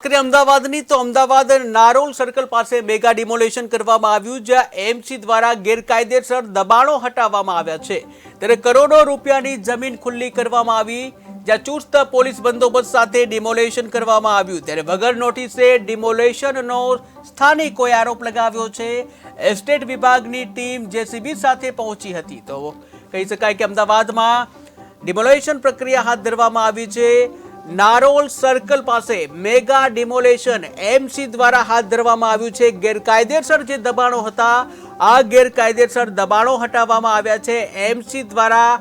કરી અમદાવાદની તો અમદાવાદ નારોલ સર્કલ પાસે મેગા ડિમોલેશન કરવામાં આવ્યું, જ્યાં એમસી દ્વારા ગેરકાયદેસર દબાણો હટાવવામાં આવ્યા છે। ત્યારે કરોડો રૂપિયાની જમીન ખુલ્લી કરવામાં આવી, જ્યાં ચુસ્ત પોલીસ બંદોબસ્ત સાથે ડિમોલેશન કરવામાં આવ્યું। ત્યારે વગર નોટિસે ડિમોલેશનનો સ્થાનિકોએ આરોપ લગાવ્યો છે। એસ્ટેટ વિભાગની ટીમ જેસીબી સાથે પહોંચી હતી। તો કહી શકાય કે અમદાવાદમાં ડિમોલેશન પ્રક્રિયા હાથ ધરવામાં આવી છે। નારોલ સર્કલ પાસે મેગા ડિમોલેશન એમસી દ્વારા હાથ ધરવામાં આવ્યું છે। ગેરકાયદેસર જે દબાણો હતા, આ ગેરકાયદેસર દબાણો હટાવવામાં આવ્યા છે। એમસી દ્વારા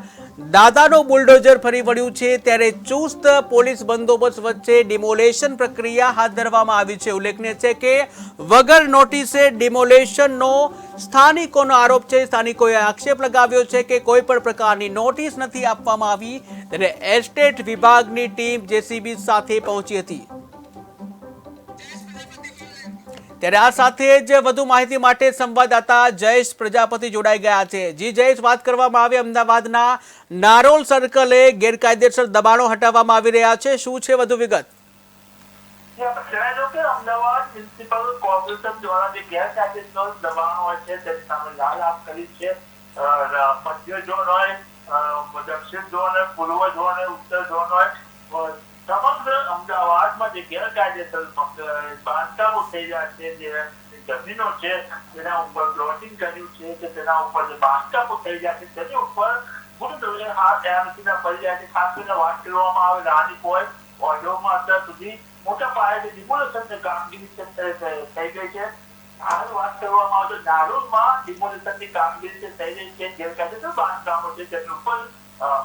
દાદાનો બુલડોઝર ફરી વળ્યું છે, ત્યારે ચુસ્ત પોલીસ બંદોબસ્ત વચ્ચે ડિમોલેશન પ્રક્રિયા હાથ ધરવામાં આવી છે। ઉલ્લેખનીય છે કે વગર નોટિસે ડિમોલેશનનો સ્થાનિકોનો આરોપ છે। સ્થાનિકોએ આક્ષેપ લગાવ્યો છે કે કોઈ પણ પ્રકારની નોટિસ નથી આપવામાં આવી। ત્યારે એસ્ટેટ વિભાગની ટીમ જેસીબી સાથે પહોંચી હતી। ત્યારે આ સાથે જ વધુ માહિતી માટે સંવાદદાતા જયેશ પ્રજાપતિ જોડાઈ ગયા છે। જી જયેશ, વાત કરવામાં આવે અમદાવાદના નારોલ સર્કલે ગેરકાયદેસર દબાણો હટાવવામાં આવી રહ્યા છે, શું છે વધુ વિગત? અમદાવાદ મ્યુનિસિપલ કોર્પોરેશન દ્વારા જે ગેરકાયદેસર દબાણો હોય છે તેની સામે લાલ આપ કરી છે। મધ્ય ઝોન હોય, દક્ષિણ ઝોન હોય, પૂર્વ ઝોન હોય, ઉત્તર ઝોન હોય, સમગ્ર અમદાવાદમાં જે ગેરકાયદેસર બાંધકામો થઈ રહ્યા છે, જે જમીનો છે તેના ઉપર પ્લોટિંગ કર્યું છે કે તેના ઉપર જે બાંધકામો થઈ રહ્યા છે તેની ઉપર બુલડોઝર હાથ એમસીના પડી રહ્યા છે। ખાસ કરીને વાત કરવામાં આવે રાણીપ હોય, ઓઢવમાં અત્યાર સુધી મોટા પાયે ડિમોલેશનની કામગીરી થઈ ગઈ છે। હાલ વાત કરવામાં આવે તો નારોલમાં ડિમોલેશનની કામગીરી થઈ રહી છે। ગેરકાયદેસર બાંધકામો છે તેની ઉપર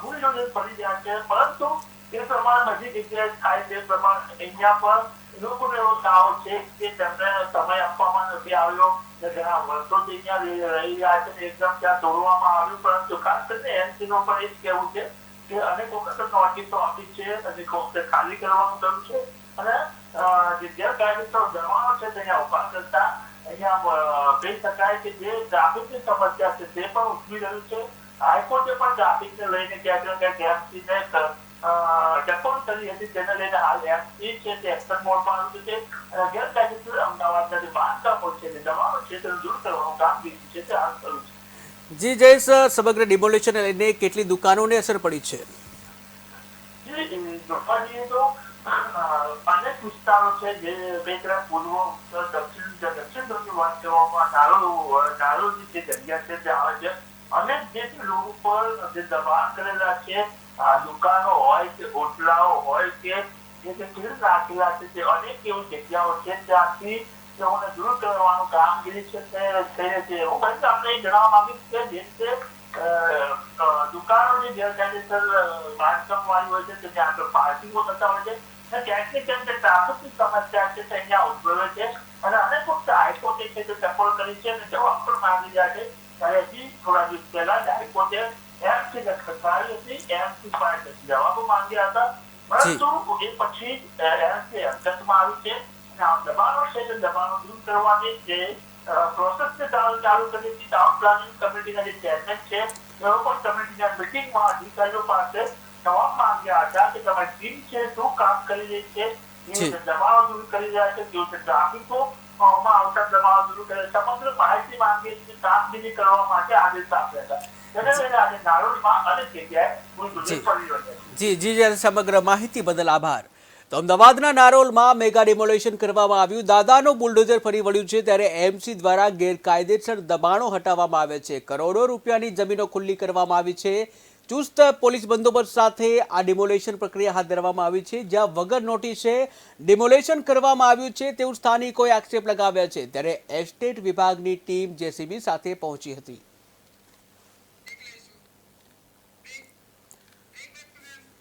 બુલડોઝર પડી રહ્યા છે, પરંતુ એ પ્રમાણે બધી જગ્યાએ થાય તે પ્રમાણે અહીંયા પણ લોકોને એવો દાવો છે કે તેમને સમય આપવામાં નથી આવ્યો, ઘણા વર્ષોથી અહીંયા રહી રહ્યા છે, એકદમ ત્યાં તોડવામાં આવ્યું। પરંતુ ખાસ કરીને એમસીનો પણ એ જ કહેવું છે કે અનેક વખત નોટિસો આપી છે, અનેક વખતે ખાલી કરવાનું કહ્યું છે, અને જે ગેરકાયદેસર દબાણો છે ત્યાં ઉભા કરતા અહીંયા કહી શકાય કે જે ટ્રાફિકની સમસ્યા છે તે પણ ઉઠવી રહ્યું છે। હાઈકોર્ટે પણ ટ્રાફિકને લઈને ક્યાંક ને ક્યાંક એમસીને ડકોર કરી હતી, જેને લઈને હાલ એમસી છે તે એક્શન મોડમાં આવ્યું છે અને ગેરકાયદેસર અમદાવાદના જે બાંધકામો છે, જે દબાણો છે તેને દૂર કરવાનું કામગીરી છે તે હાલ શરૂ છે। જી જયેશ, સમગ્ર ડિમોલેશન લઈને કેટલી દુકાનોને અસર પડી છે? અનેક વિસ્તારો છે જે બે તરફ પૂર્વ, ઉત્તર, દક્ષિણ ધોરણની વાત કરવામાં નારોલની જે જગ્યા છે તે આવે છે। અનેક જે રોડ ઉપર જે દબાણ કરેલા છે, દુકાનો હોય કે હોટલાઓ હોય કે જે ટીલ રાખેલા છે, તે અનેક એવી જગ્યાઓ છે ત્યાંથી તેઓને દૂર કરવાનું કામગીરી છે તે થઈ રહી છે। હું કહી આપણે એ જણાવવા માંગીશ કે જે રીતે દુકાનોની ગેરકાયદેસર બાંધકામ વાળી હોય છે ત્યાં આગળ પાર્કિંગો થતા હોય છે, ક્યાંક ને ક્યાંક જે ટ્રાફિકની સમસ્યા છે તે અહીંયા ઉદ્ભવે છે અને અનેક વખત હાઈકોર્ટે છે તે ટકોર કરી છે અને જવાબ પણ માંગી રહ્યા છે। ત્યારે હજી થોડા દિવસ પહેલા જ હાઈકોર્ટે એમસીને ખસકાવી હતી, એમસી પાસે જવાબો માંગ્યા હતા, પરંતુ એ પછી એમસી હરકતમાં આવી છે અને આ દબાણો છે તે દબાણો દૂર કરવાની જે પ્રોસેસ છે ચાલુ કરી હતી। ટાઉન પ્લાનિંગ કમિટીના જે ચેરમેન છે તેઓ પણ કમિટીના મિટિંગમાં અધિકારીઓ પાસે જવાબ માંગ્યા હતા કે તમારી ટીમ છે શું કામ કરી રહી છે, દબાણો દૂર કરી રહ્યા છે, કેવું છે ટ્રાફિકોમાં આવતા દબાણો દૂર કરે, સમગ્ર માહિતી માંગી કામગીરી કરવા માટે આદેશ આપ્યા હતા। જી સમગ્ર માહિતી બદલ આભાર। તો અમદાવાદના નારોલમાં મેગા ડિમોલેશન કરવામાં આવ્યું, દાદાનો બુલડોઝર ફરી વળ્યું છે, ત્યારે એમસી દ્વારા ગેરકાયદેસર દબાણો હટાવવામાં આવે છે, કરોડો રૂપિયાની જમીનો ખુલ્લી કરવામાં આવી છે। ચુસ્ત પોલીસ બંદોબસ્ત સાથે આ ડિમોલેશન પ્રક્રિયા હાથ ધરવામાં આવી છે, જ્યાં વગર નોટિસે ડિમોલેશન કરવામાં આવ્યું છે તેવું સ્થાનિકોએ આક્ષેપ લગાવ્યા છે। ત્યારે એસ્ટેટ વિભાગની ટીમ જેસીબી સાથે પહોંચી હતી।